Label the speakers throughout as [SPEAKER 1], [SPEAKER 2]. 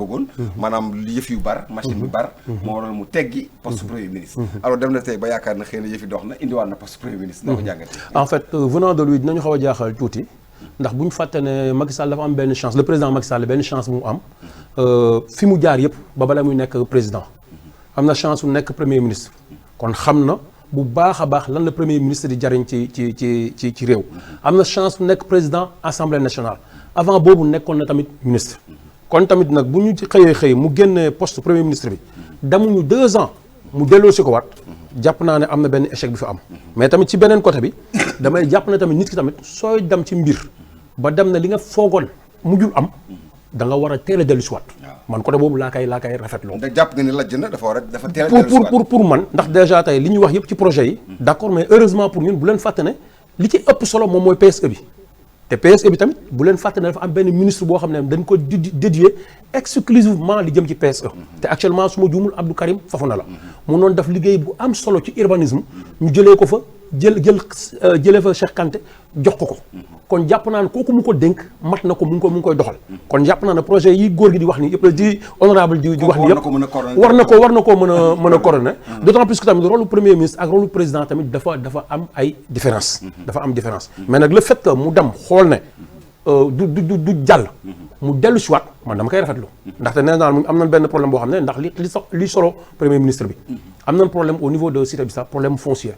[SPEAKER 1] bëggoon maanaam yëf yu bar machine yu bar moo waral mu teggi poste premier ministre alors dem na tey ba yaakaar na xëy na yëf yi dox na indiwaat na poste premier ministre noo ko jàngatee
[SPEAKER 2] en fait venant de lui dinañu xaw a jaaxal tuuti ndax bu ñu fàtte ne Macky Sall dafa am benn chance le président Macky Sall benn chance bu mu am fi mu jaar yëpp ba bala muy nekk président am na chance su nekk premier ministre kon xam na bu baax a baax lan la premier ministre di jariñ ci réew am na chance su nekk président assemblée nationale avant boobu nekkoon na tamit ministre kon tamit nag bu ñu xëyee mu génne poste premier ministre bi demuñu 2 ans mu delloo si ko waat jàpp naa ne am na benn échec bi fa am mais tamit ci beneen côté bi damay jàpp na tamit nit ki tamit sooy dem ci mbir ba dem na li nga foogoon mujjul am da nga war a teel a dellu si waat man côté boobu laa koy rafetloo.
[SPEAKER 1] ndax jàpp nga ni lajj na dafa teel a dellu si waat
[SPEAKER 2] pour man ndax déjà tey li ñuy wax yëpp ci projet yi d'accord mais heureusement pour ñun bu leen fàtte ne li ci ëpp solo moom mooy PSE bi te PSE bi tamit bu leen fàtte ne dafa am benn ministre boo xam ne dañ ko dédié exclusivement li jëm ci PSE te actuellement su ma juumul Abdou Karim Fafana la mu noonu def liggéey bu am solo ci urbanisme ñu jëlee ko fa jëlee fa Cheikh Kanté jox ko kon jàpp naa ne kooku mu ko dénk mat na ko mu ngi koy doxal kon jàpp naa ne projet yi góor gi di wax ni yëpp di honorable di wax ni yëpp war na ko mën a coordonner d'autant plus que tamit rôle premier ministre ak rôle président tamit dafa am ay différence mais nag le fait que mu dem xool ne du jàll mu dellu si waat man dama koy rafetlu ndaxte nee naa am nañ benn problème boo xam ne ndax li solo premier ministre bi am nañ problème au niveau de Cité Bissap problème foncier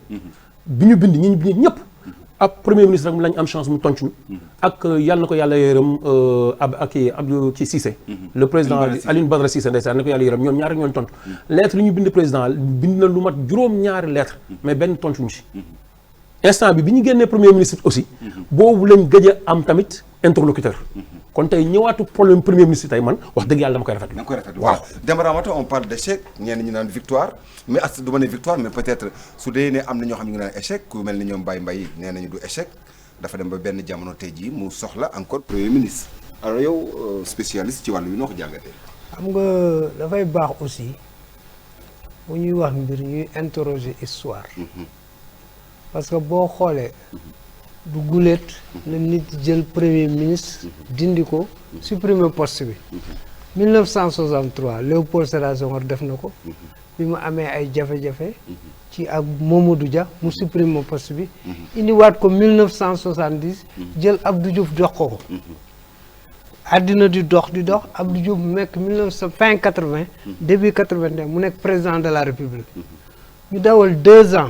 [SPEAKER 2] bi ñu bind ñi ñëpp ab premier ministre rek lañ am chance mu tontu ak yàlla na ko yàlla yërëm Abdou Cissé le président Alioune Badara Cissé ndeysaan na ko yàlla yërëm ñoom ñaar rek ñoon tontu lettre li ñu bind président bind na lu mat juróom-ñaari lettre mais benn tontu ñu ci instant bi ñu génnee premier ministre aussi boobu lañ gëj a am tamit interlocuteur kon tey ñëwaatu problème premier ministre tey man wax dëgg yàlla dama koy rafetlu.
[SPEAKER 1] waaw Demba Ramata on parle d'échec ñenn ñi naan victoire mais du ma ne victoire mais peut-être su dee ne am na ñoo xam ne ñu naan échec ku mel ni ñoom Baye Mbaye nee nañu du échec dafa dem ba benn jamono tey jii mu soxla encore premier ministre alors yow spécialiste ci wàllu wi noo ko jàngatee.
[SPEAKER 3] xam nga dafay baax aussi bu ñuy wax mbir ñuy interroger histoire. parce que boo xoolee. du guléet la nit jël premier ministre dindi ko supprimer poste bi 1963 Léopold Sédar Senghor def na ko bi mu amee ay jafe-jafe ci ak Mamadou Dia mu supprimer poste bi indiwaat ko 1970 jël Abdou Diouf jox ko àddina di dox Abdou Diouf mu nekk fin 80 début 81 mu nekk président de la République ñu dawal 2 ans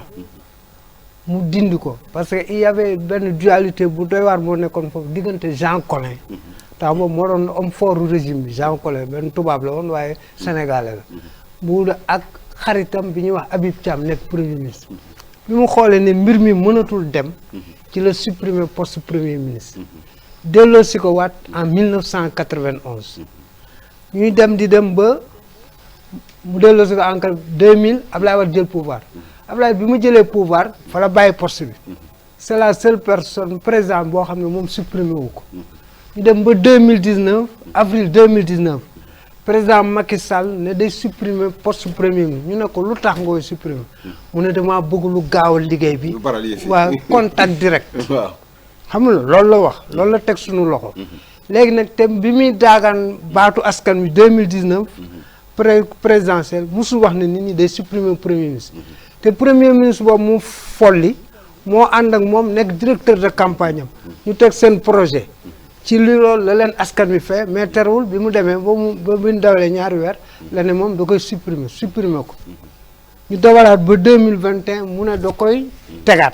[SPEAKER 3] mu dindi ko parce que il y avait benn dualité bu doy waar moo nekkoon foofu diggante Jean Collin tax moom moo doon homme fort du régime bi Jean Collin benn tubaab la woon waaye sénégalais la bu ak xaritam bi ñuy wax Habib Thiam nekk premier ministre bi mu xoolee ne mbir mi mënatul dem ci la supprimer poste premier ministre delloo si ko waat en 1991 ñuy dem di dem ba mu delloo si ko en 2000 Abdoulaye Wade jël pouvoir Abdoulaye bi mu jëlee pouvoir fa la bàyyi poste bi c'est la seule personne président boo xam ne moom supprimé wu ko ñu dem ba 2019 avril 2019 président Macky Sall ne day supprimer poste premier ministre ñu ne ko lu tax ngooy supprimer mu ne dama bëgg lu gaawal liggéey bi waa contact direct xam nga loolu la wax loolu la teg suñu loxo léegi nag te bi muy daagaan baatu askan wi 2019 présidentielle musul wax ne nit ñi day supprimer premier ministre te premier ministre boobu mu folli moo ànd ak moom nekk directeur de campagne am ñu teg seen projet ci li loolu la leen askan wi fee mais terewul bi mu demee ba mu dawalee ñaari weer la ne moom da koy supprimer ko ñu dawalaat ba 2021 mu ne da koy tegaat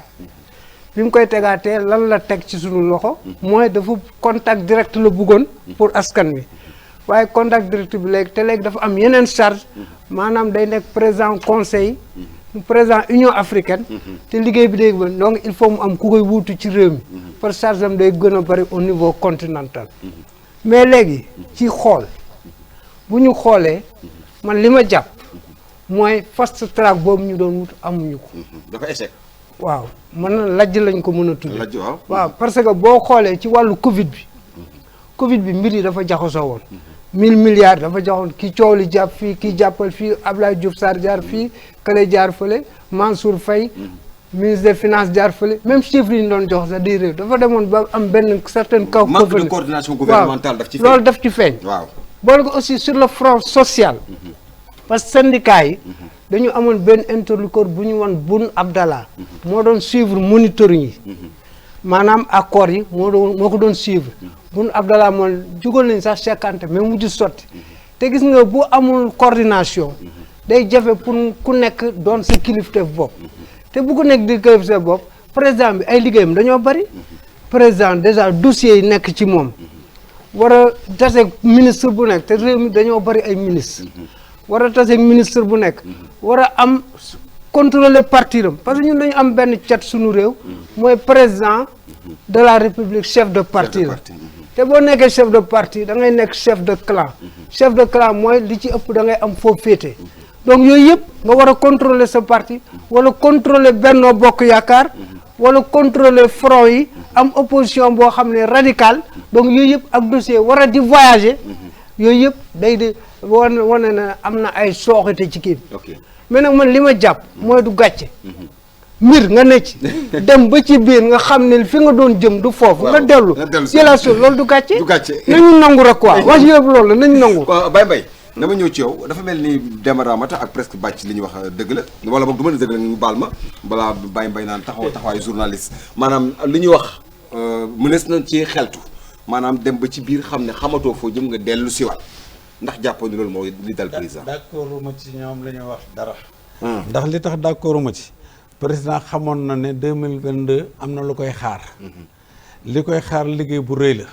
[SPEAKER 3] bi mu koy tegaatee lan la teg ci suñu loxo mooy dafa contact direct la bëggoon pour askan wi waaye contact direct bi léegi te léegi dafa am yeneen charge maanaam day nekk président conseil président Union africaine te liggéey bi day bëri donc il faut mu am ku koy wuutu ci réew mi par charge am day gën a bëri au niveau continental mais léegi ci xool bu ñu xoolee man li ma jàpp mooy fast track boobu ñu doon wut amuñu ko
[SPEAKER 1] dafa échec
[SPEAKER 3] waaw man na lajj lañ ko mën a tudd
[SPEAKER 1] waaw
[SPEAKER 3] parce que boo xoolee ci wàllu Covid bi mbir yi dafa jaxasoo woon 1000 milliards dafa joxoon ki coow li jàpp fii kii jàppal fii Abdoulaye Diouf Sarr jaar fii Kale jaar fële Mansour Faye ministre des finances jaar fële même chiffre yi ñu doon jox sax di réew dafa demoon ba am benn certaine kaw
[SPEAKER 1] manque de coordination gouvernementale daf ci feeñ
[SPEAKER 3] loolu daf ci feeñ
[SPEAKER 1] waaw
[SPEAKER 3] boole ko aussi sur le front social parce que syndicat yi dañu amoon benn interlocuteur bu ñu woon Boun Abdallah moo doon suivre monitoring yi maanaam accords yi moo ko doon suivre Boun Abdallah moom jugal nañ sax sekkante mais mujj sotti te gis nga bu amul coordination day jafe pour ku nekk doon sa kilifteef bopp te bu ko nekk di kilifteef bopp président bi ay liggéeyam dañoo bari président déjà dossiers yi nekk ci moom war a taseeg ministre bu nekk te réew mi dañoo bari ay ministre war a taseeg ministre bu nekk war a am contrôler partiram parce que ñun dañu am benn cat suñu réew mooy président de la république chef de parti la te boo nekkee chef de parti da ngay nekk chef de clan mooy li ci ëpp da ngay am foo féete donc yooyu yëpp nga war a contrôler sa parti wala contrôler Benno Bokk Yaakaar wala contrôler front yi am opposition boo xam ne radical donc yooyu yëpp ak dossier war a di voyager yooyu yëpp day di wane na am na ay sooxite ci kii mais nag man li ma jàpp mooy du gàcce mbir nga ne ci dem ba ci biir nga xam ne fi nga doon jëm du foofu nga dellu jëlaat loolu du gàcce nañu nangu rek quoi wax yëpp loolu la nañu nangu
[SPEAKER 1] Baye Mbaye dama ñëw ci yow dafa mel ni Demba Ramata ak presque bàcc li ñuy wax dëgg la wala boog du ma ne dëgg la ñu baal ma balaa Baye Mbaye naan taxawaayu journaliste maanaam li ñuy wax mënees nañ ci xeltu maanaam dem ba ci biir xam ne xamatoo foo jëm nga dellu siwaat ndax jàppoo ni loolu mooy li dal président.
[SPEAKER 4] d'accord ma ci ñoom la ñu wax dara. ndax li tax d'accord ma ci président xamoon na ne 2022 am na lu koy xaar. li koy xaar liggéey bu rëy la.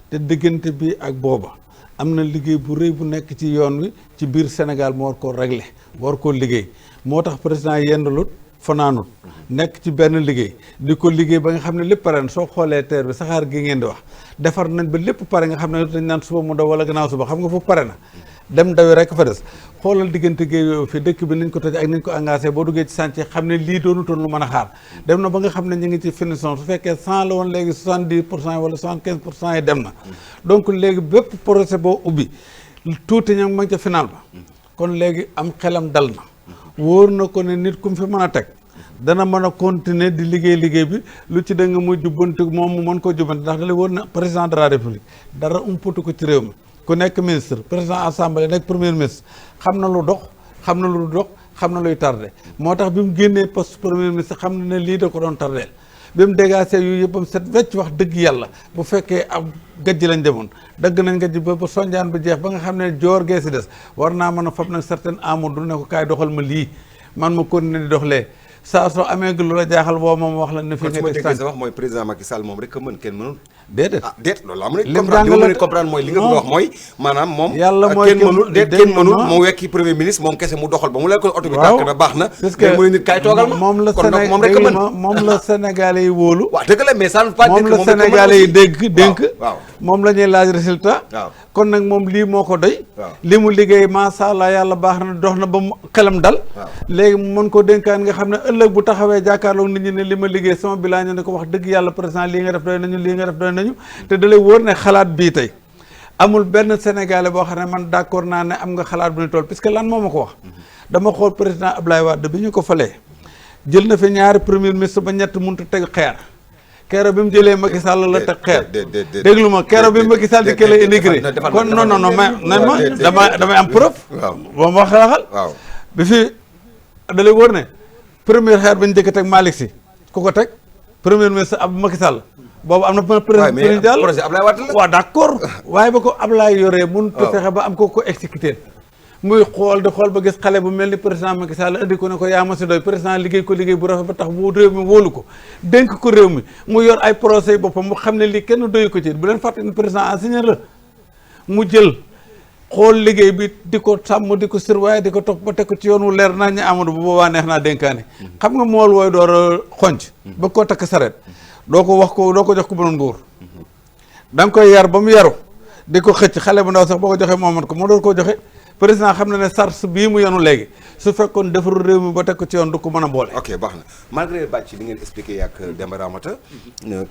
[SPEAKER 4] te diggante bi ak booba am na liggéey bu rëy bu nekk ci yoon wi ci biir Sénégal moo war koo régler war koo liggéey moo tax président yendalut fanaanut nekk ci benn liggéey di ko liggéey ba nga xam ne lépp pare na soo xoolee teer bi saxaar gi ngeen di wax defar nañ ba lépp pare nga xam ne dañ naan suba mu daw wala gannaaw suba xam nga foofu pare na dem dawi rek fa des xoolal diggante géej yooyu fi dëkk bi nañ ko toj ak nañ ko engagé boo duggee ci chantier xam ne lii doonutoon lu mën a xaar dem na ba nga xam ne ñu ngi ci finition su fekkee 100 la woon léegi 70% wala 75% yi dem na donc léegi bépp projet boo ubbi tuuti ña ma ngi ca final ba kon léegi am xelam dal na wóor na ko ne nit ku mu fi mën a teg dana mën a continuer di liggéey bi lu ci da nga muy jubbanti moom mu mën koo jubbanti ndax dalay wóor na président de la république dara umpatu ko ci réew mi ku nekk ministre président assemblée nekk premier ministre xam na lu dox xam na lu dox xam na luy tardé moo tax bi mu génnee poste premier ministre xam na ne lii da ko doon tardeel bi mu dégagé yu yëppam set wecc wax dëgg yàlla bu fekkee am gajj lañ demoon dëgg nañ gajj ba sonjaan ba jeex ba nga xam ne joor gee si des war naa mën a fab nag certain amadou ne ko kaay doxal ma lii man ma continuer di doxlee saa soo amee lu la jaaxal boo moom wax la ne fi nga teg
[SPEAKER 1] sa wax mooy président Macky Sall moom rek a mën kenn mënul
[SPEAKER 4] déedéet
[SPEAKER 1] déet loolu laa mën a comprendre mooy li nga bëgg a wax mooy maanaam moom
[SPEAKER 4] yàlla mooy
[SPEAKER 1] kenn mënul déet kenn mënul mu wekki premier ministre moom kese mu doxal ba mu leen ko oto bi tàkk na baax na mais mu ne nit kaay toogal ma
[SPEAKER 4] moom la
[SPEAKER 1] kon moom rek a mën
[SPEAKER 4] moom la Sénégalais yi wóolu
[SPEAKER 1] waaw dëgg la mais ça ne veut pas dire que
[SPEAKER 4] moom la Sénégalais yi dénk
[SPEAKER 1] waaw
[SPEAKER 4] moom la ñuy laaj résultat
[SPEAKER 1] waaw
[SPEAKER 4] kon nag moom lii moo ko doy li mu liggéey macha allah yàlla baax na dox na ba mu xelam dal léegi mu mën ko dénkaan nga xam ne ëllëg bu taxawee jàkkaarloo nit ñi ne li ma liggéey sama bilan ñu ne ko wax dëgg yàlla président lii nga def doy nañu lii nga def doy nañu te da lay wóor ne xalaat bii tey amul benn sénégalais boo xam ne man d'accord naa ne am nga xalaat bu ñu toll puisque lan moo ma ko wax dama xool président Ablaye Wade bi ñu ko falee jël na fi ñaari premier ministre ba ñett mënut a teg xeer keroog bi mu jëlee Macky Sall la teg xeer déglu ma keroog bi Macky Sall di kële immigré kon non mais damay am preuve boo ma waxal bi fi da lay wóor ne premier xeer ba ñu njëkk teg Malick Sy ku ko teg premier ministre ab Macky Sall boobu am na président
[SPEAKER 1] projet Ablaye Wade la
[SPEAKER 4] waaw d'accord waaye ba ko Ablaye yoree mënut a fexe ba am ko exécuté muy xool di xool ba gis xale bu mel ni président Macky Sall indi ko ne ko yaa ma si doy président liggéey ko liggéey bu rafet ba tax bu réew mi wóolu ko dénk ko réew mi mu yor ay procès boppam mu xam ne lii kenn doyu ko ci bu leen fàtte ni président enseignant la mu jël xool liggéey bi di ko sàmm di ko surveiller di ko topp ba teg ko ci yoon wu leer naa ñu Amadou bu boobaa neex naa dénkaane xam nga mool wooy door a xonc ba koo takk saret doo ko wax ko doo ko jox ko mënoon nguur da nga koy yar ba mu yaru di ko xëcc xale bu ndaw sax boo ko joxee moomat ko moo doon koo joxe président xam na ne sars bii mu yenu léegi su fekkoon defaru réew mi ba teg ko ci yoon du ko mën a boole.
[SPEAKER 1] ok baax na malgré bàcc li ngeen expliqué ak Demba Ramata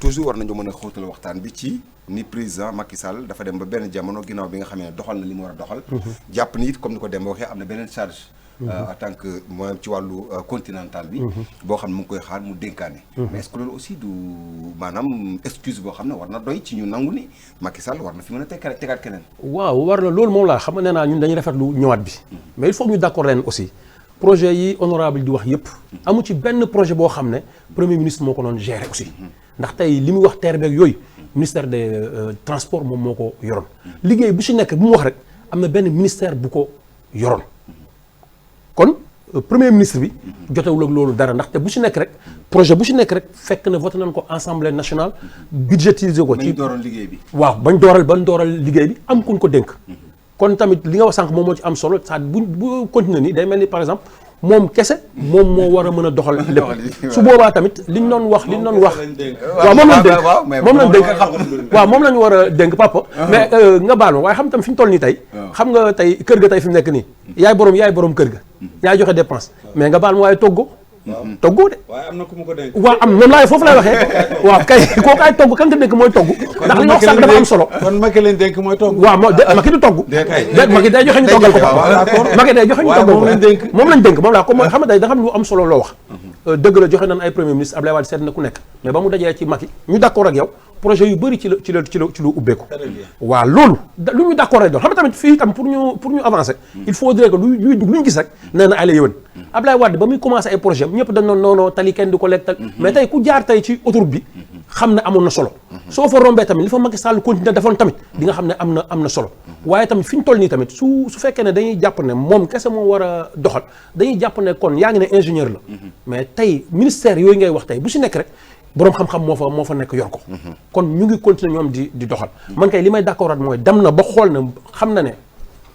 [SPEAKER 1] toujours war nañu mën a xóotal waxtaan bi ci ni président Macky Sall dafa dem ba benn jamono ginnaaw bi nga xamee ne doxal na li mu war a doxal. jàpp ni it comme ni ko Demba waxee am na beneen charge en tant que mooy ci wàllu continental bi. boo xam ne mu ngi koy xaar mu dénkaane. mais est-ce que loolu aussi du maanaam excuse boo xam ne war na doy ci ñu nangu ni Macky Sall war na fi mën a tegaat keneen.
[SPEAKER 2] waaw war na loolu moom laa xam ne naa ñun dañuy rafetlu ñëwaat bi mais il faut que ñu d'accord leen aussi projet yi honorable di wax yëpp amu ci benn projet boo xam ne premier ministre moo ko doon gérer aussi ndax tey li muy wax terre beeg yooyu ministère des transports moom moo ko yoroon liggéey bu ci nekk bu mu wax rek am na benn ministère bu ko yoroon kon premier ministre bi jotewul ak loolu dara ndaxte bu ci nekk rek projet bu ci nekk rek fekk na voté nañ ko assemblée nationale budgétisé ko ci
[SPEAKER 1] dooroon liggéey bi.
[SPEAKER 2] waaw bañ dooral liggéey bi am kuñ ko dénk kon tamit li nga wax sànq moom moo ci am solo ça bu continuer nii day mel ni par exemple moom kese moom moo war a mën a doxal lépp su boobaa tamit liñ doon wax waaw moom lañ war a dénk papa mais nga baal ma waaye xam tam fi ñu toll nii tey xam nga tey kër ga tey fi mu nekk nii yaay borom kër ga yaay joxe dépense mais nga baal ma waaye toggoo de
[SPEAKER 4] waaye am na ku mu ko dénk
[SPEAKER 2] waaw am moom laay foofu lay waxee waaw kay kooku ay togg kan nga dénk mooy togg ndax li nga wax sax dafa am solo
[SPEAKER 4] kon Macky lañ dénk mooy togg
[SPEAKER 2] waaw Macky du togg Macky day joxe ñu toggal ko Macky day joxe ñu toggal ko moom lañ dénk moom laa comme xam nga da xam lu am solo loo wax dëgg la joxe nañ ay premier ministre Abdoulaye Wade seet na ku nekk mais ba mu dajee ci Macky ñu d'accord ak yow projet yu bëri ci lu ubbeeku waaw loolu lu ñu d'accord rek doon xam nga tamit fii tam pour ñu avancer il faudrait que lu ñu gis rek nee na ay la yëwan Abdoulaye Wade ba muy commencé ay projet ñëpp dañ noon non tali kenn du ko lekk tali mais tey ku jaar tey ci autoroute bi xam ne amoon na solo soo fa rombee tamit li fa Macky Sall continuer defoon tamit di nga xam ne am na solo waaye tamit fi ñu toll nii tamit su fekkee ne dañuy jàpp ne moom kese moo war a doxal dañuy jàpp ne kon yaa ngi ne ingénieur la mais tey ministère yooyu ngay wax tey bu si nekk rek boroom xam-xam moo fa nekk yor ko kon ñu ngi continuer ñoom di doxal man kay li may d'accord at mooy dem na ba xool na xam na ne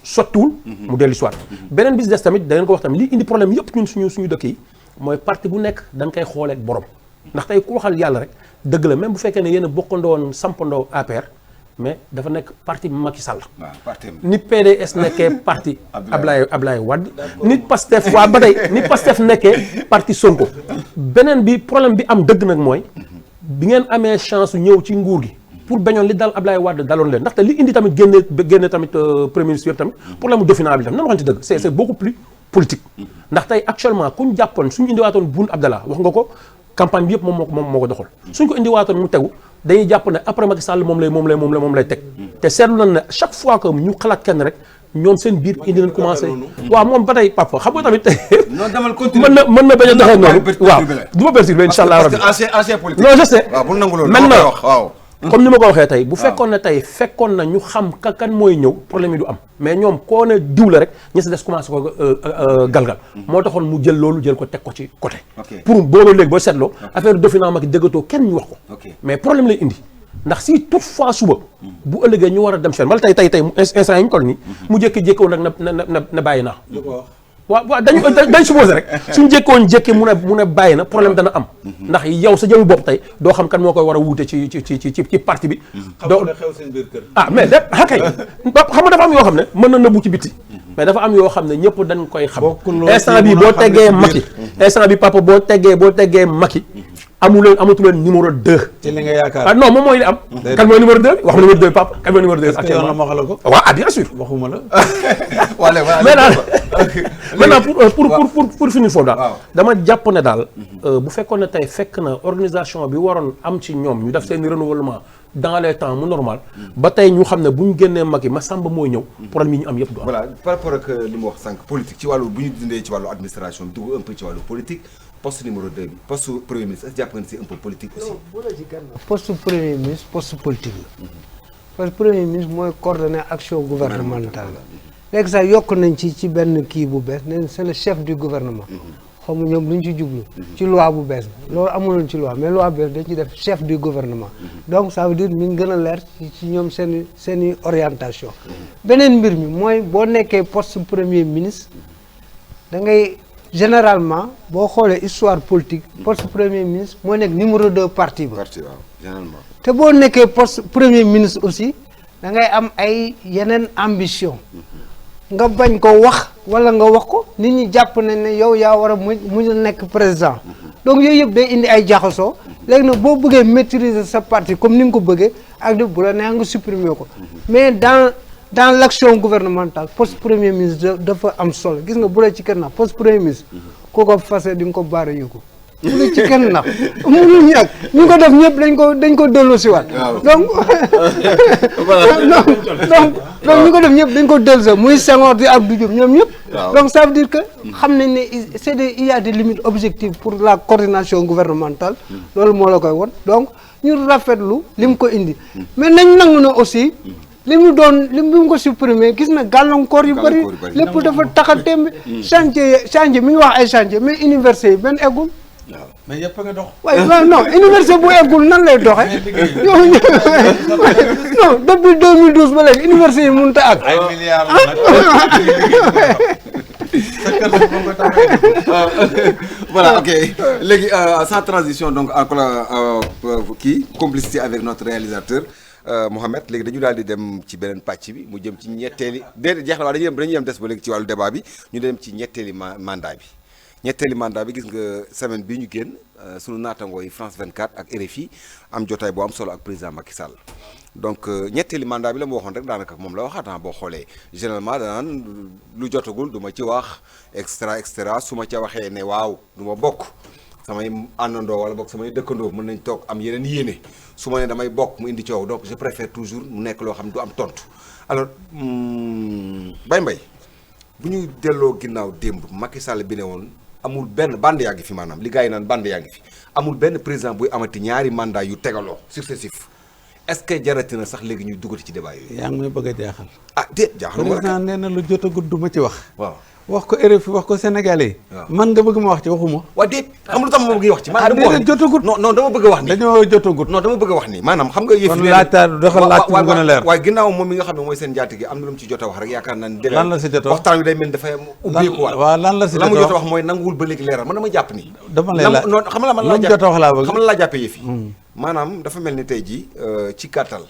[SPEAKER 2] sottiwul mu dellu si waat beneen bis des tamit da ngeen ko wax tamit li indi problème yëpp ñun suñu dëkk yi mooy parti bu nekk dañ koy xooleeg borom ndax tey ku waxal yàlla rek dëgg la même bu fekkee ne yéen a bokkandoon sampandoo APR mais dafa nekk parti Macky Sall ni PDS nekkee parti Ablaye Wade ni Pastef waa ba tey ni Pastef nekkee parti Sonko beneen bi problème bi am dëgg nag mooy bi ngeen amee chance ñëw ci nguur gi pour bañoon li dal Ablaye Wade daloon leen ndaxte li indi tamit génne tamit premier ministre yëpp tamit problème mu Dauphinat bi tam nan waxante dëgg c'est beaucoup plus politique ndax tey actuellement kuñ jàppoon suñu indiwaatoon Boun Abdallah wax nga ko campagne bi yëpp moom moo ko doxal suñ ko indiwaatoon mu tegu dañuy jàpp ne après Macky Sall moom lay teg te seetlu nañ ne chaque fois que ñu xalaat kenn rek ñoom seen biir indi nañ commencé waaw moom ba tey papa xam nga tamit mën na bañ a doxee noonu waaw du ma perturbé incha allah rabbi non je sais maintenant comme ni ma ko waxee tey bu fekkoon ne tey fekkoon na ñu xam kan mooy ñëw problème yi du am mais ñoom koo ne diw la rek ña si des commencé ko galgal moo taxoon mu jël loolu jël ko teg ko ci côté pour booba léegi boo seetloo affaire Dauphinat Macky déggatoo kenn ñu wax ko mais problème lay indi ndax si toutefois suba bu ëllëgee ñu war a dem fenn wala tey instant yi ñu toll nii mu jékki-jékki woon nag na bàyyi naa waaw dañ supposé rek suñ jékki mu ne bàyyi na problème dana am ndax yow sa jëmu bopp tey doo xam kan moo koy war a wuute ci parti bi doo
[SPEAKER 4] xew seen biir kër
[SPEAKER 2] mais de xakay xam nga dafa am yoo xam ne mën na nëbbu ci bitti mais dafa am yoo xam ne ñëpp dañ koy xam instant bi boo teggee Macky instant bi papa boo teggee Macky amatu leen numéro 2
[SPEAKER 4] ci li nga yaakaar
[SPEAKER 2] non moom mooy li am kan mooy numéro 2 wax ma numéro 2 papa kan mooy numéro 2
[SPEAKER 4] actuellement yoon la ma wax la ko
[SPEAKER 2] waaw bien sûr
[SPEAKER 4] waxuma la
[SPEAKER 2] mais daal maintenant pour finir foofu daal dama jàpp ne daal bu fekkoon ne tey fekk na organisation bi waroon am ci ñoom ñu def seen renouvellement dans les temps mu normal ba tey ñu xam ne bu ñu génnee Macky ma sàmba mooy ñëw problème yi ñu am yëpp du am
[SPEAKER 1] voilà par rapport ak li mu wax sànq politique ci wàllu bu ñu dindee ci wàllu administration bi dugg un peu ci wàllu politique poste numéro 2 bi poste premier ministre est-ce que jàpp nga ne c'est un peu politique aussi
[SPEAKER 3] poste premier ministre poste politique la parce que premier ministre mooy coordonner action gouvernementale la léegi sax yokk nañ ci benn kii bu bees ne c'est le chef du gouvernement xaw ma ñoom lu ñu ci jublu ci loi bu bees bi loolu amuloon ci loi mais loi bees dañ ci def chef du gouvernement donc ça veut dire mi ngi gën a leer ci ñoom seeni orientation beneen mbir mi mooy boo nekkee poste premier ministre da ngay généralement boo xoolee histoire politique poste premier ministre moo nekk numéro 2 parti ba
[SPEAKER 1] généralement
[SPEAKER 3] te boo nekkee poste premier ministre aussi da ngay am ay yeneen ambition nga bañ ko wax wala nga wax ko nit ñi jàpp nañ ne yow yaa war a mu nekk président donc yooyu yëpp day indi ay jaxasoo léegi nag boo bëggee maîtriser sa parti comme ni nga ko bëggee ak bu la neex nga supprimer ko mais dans dans l'action gouvernementale poste premier ministre dafa am solo gis nga bu la ci kenn nax poste premier ministre ku ko fase di nga ko baare yu ko bu la ci kenn nax mënul ñàkk ñu ko def ñëpp dañ ko dellu si waat donc donc ñu ko def ñëpp dañ ko dellu si muy Senghor di Abdou Diouf ñoom ñëpp donc ça veut dire que xam nañ ne il y a des limites objectives pour la coordination gouvernementale loolu moo la koy won donc ñu rafetlu li mu ko indi mais nañ nangu na aussi li mu ko supprimer gis na gàllankoor yu bëri lépp dafa taxa tembe chantier mi ngi wax ay chantier mais université yi benn eggul
[SPEAKER 4] mais yëpp nga dox.
[SPEAKER 3] waaye non université bu eggul nan lay doxee non depuis 2012 ba léegi université yi mënut a àgg.
[SPEAKER 4] ay milliards
[SPEAKER 1] voilà ok léegi sans transition donc encore kii complicité avec notre réalisateur Mohamed léegi dañu daal di dem ci beneen pàcc bi mu jëm ci ñetteeli déedéet jeex na waaw dañuy dem des ba léegi ci wàllu débat bi ñu dem ci ñetteeli mandat bi. ñetteeli mandat bi gis nga semaine bii ñu génn sunu naatangoo yi France 24 ak RFI am jotaay boo am solo ak président Macky Sall donc ñetteeli mandat bi la ma waxoon rek daanaka moom la waxaat boo xoolee généralement danaan lu jotagul du ma ci wax extra su ma ca waxee ne waaw du ma bokk samay àndandoo wala bokk samay dëkkandoo mën nañ toog am yeneen yéene su ma ne damay bokk mu indi coow donc je préfère toujours mu nekk loo xam ne du am tontu alors Mbaye bu ñu delloo ginnaaw démb Macky Sall bi ne woon. amul benn bande yaa ngi fi maanaam li gars yi naan bande yaa ngi fi amul benn président buy amati ñaari mandat yu tegaloo successif est-ce que jarati na sax léegi ñuy duggati ci débat yooyu.
[SPEAKER 4] yaa ngi may bëgg a jaaxal.
[SPEAKER 1] ah déet jaaxal ma
[SPEAKER 4] président nee na lu jotagut du ma ci wax.
[SPEAKER 1] waaw
[SPEAKER 4] wax ko RFI wax ko Sénégalais.
[SPEAKER 1] waaw
[SPEAKER 4] man nga bëgg ma wax ci waxuma.
[SPEAKER 1] waaw déet xam nga lu tax ma bëgg wax ci. man dama
[SPEAKER 4] wax jotagut.
[SPEAKER 1] non dama bëgg a wax ni.
[SPEAKER 4] dañoo jotagut.
[SPEAKER 1] non dama bëgg a wax ni maanaam xam nga. yëf
[SPEAKER 4] kon laajtaar dafa laaj mu gën a leer.
[SPEAKER 1] waaye ginnaaw moom mi nga xam ne mooy seen njaatige am na lu mu ci jot a wax rek yaakaar naa ne.
[SPEAKER 4] lan la si jot a wax
[SPEAKER 1] waxtaan wi day mel ni dafay ubbeeku waat.
[SPEAKER 4] waaw lan la si
[SPEAKER 1] la mu jot a wax mooy nanguwul ba léegi leeral man dama jàpp ni.
[SPEAKER 4] dama lay laaj
[SPEAKER 1] non xam nga man
[SPEAKER 4] lu mu jot a wax laa bëgg.
[SPEAKER 1] xam nga laa jàppee yëf yi maanaam dafa mel ni tey jii ci gàttal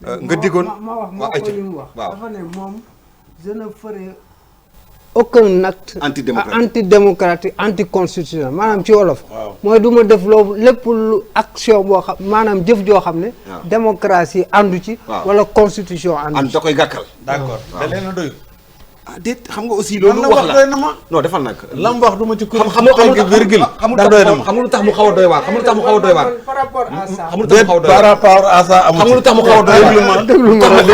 [SPEAKER 1] nga diggoon
[SPEAKER 3] ma wax ko li mu wax
[SPEAKER 1] waaw
[SPEAKER 3] dafa ne moom je ne ferai aucun acte
[SPEAKER 1] antidémocratique
[SPEAKER 3] antidémocratique anticonstitutionnel maanaam ci wolof mooy du ma def loolu lépp lu action boo xam maanaam jëf joo xam ne démocratie àndu ci wala constitution àndu ci
[SPEAKER 1] da koy gàkkal
[SPEAKER 4] d'accord da leen a doy
[SPEAKER 1] ah déet xam nga aussi loolu wax la non defal nag
[SPEAKER 4] lam wax du ma ci
[SPEAKER 1] xam nga virgule xam nga lu tax mu xaw a doy waar xam nga lu tax mu xaw a doy waar
[SPEAKER 3] par rapport à ça
[SPEAKER 1] xam nga lu tax mu xaw a doy
[SPEAKER 4] par rapport à ça
[SPEAKER 1] xam nga lu tax mu xaw a doy waar
[SPEAKER 3] déglu ma
[SPEAKER 1] xam nga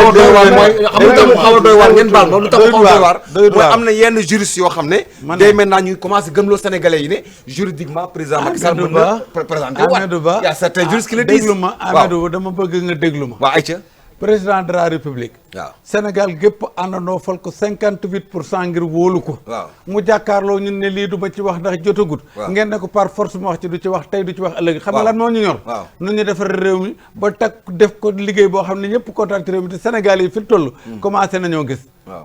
[SPEAKER 1] lu tax mu xaw a doy waar ngeen baal ma lu tax mu xaw a doy waar mooy am na yenn juristes yoo xam ne day maintenant ñuy commencé gëmloo sénégalais yi ne juridiquement président Macky Sall mën na présenter
[SPEAKER 4] Amadou Ba
[SPEAKER 1] y a certains juristes qui le disent
[SPEAKER 4] déglu ma Amadou dama bëgg nga déglu ma
[SPEAKER 1] waaw ayca
[SPEAKER 4] président de la république
[SPEAKER 1] waaw
[SPEAKER 4] Sénégal gépp àndandoo fal ko 58% ngir wóolu ko
[SPEAKER 1] waaw
[SPEAKER 4] mu jàkkaarloo ñun ne lii du ma ci wax ndax jotagut ngeen ne ko par force mu wax ci du ci wax tey du ci wax ëllëg xam nga lan moo ñu ñor nu ñu defar réew mi ba takk def ko liggéey boo xam ne ñëpp kontaan ci réew mi te Sénégal yi fi toll commencé nañoo gis
[SPEAKER 1] waaw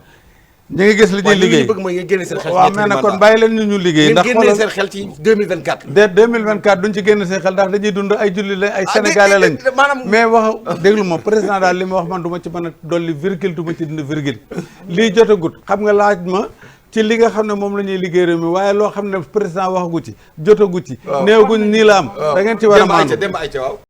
[SPEAKER 4] ñu ngi gis li ñuy liggéey
[SPEAKER 1] bëgg mooy ngeen génne seen xel
[SPEAKER 4] waaw mais nag kon bàyyi leen ñu liggéey ndax
[SPEAKER 1] génne seen xel ci 2024
[SPEAKER 4] de 2024 duñ ci génn seen xel ndax dañuy dund ay julli lañ ay sénégalais lañ mais wax déglu ma président daal li ma wax man du ma ci mën a dolli virgule du ma ci dindi virgule lii jotagut xam nga laaj ma ci li nga xam ne moom la ñuy liggéey réew mi waaye loo xam ne président waxagu ci jotagu ci néewaguñ nii la am da ngeen ci war a maandu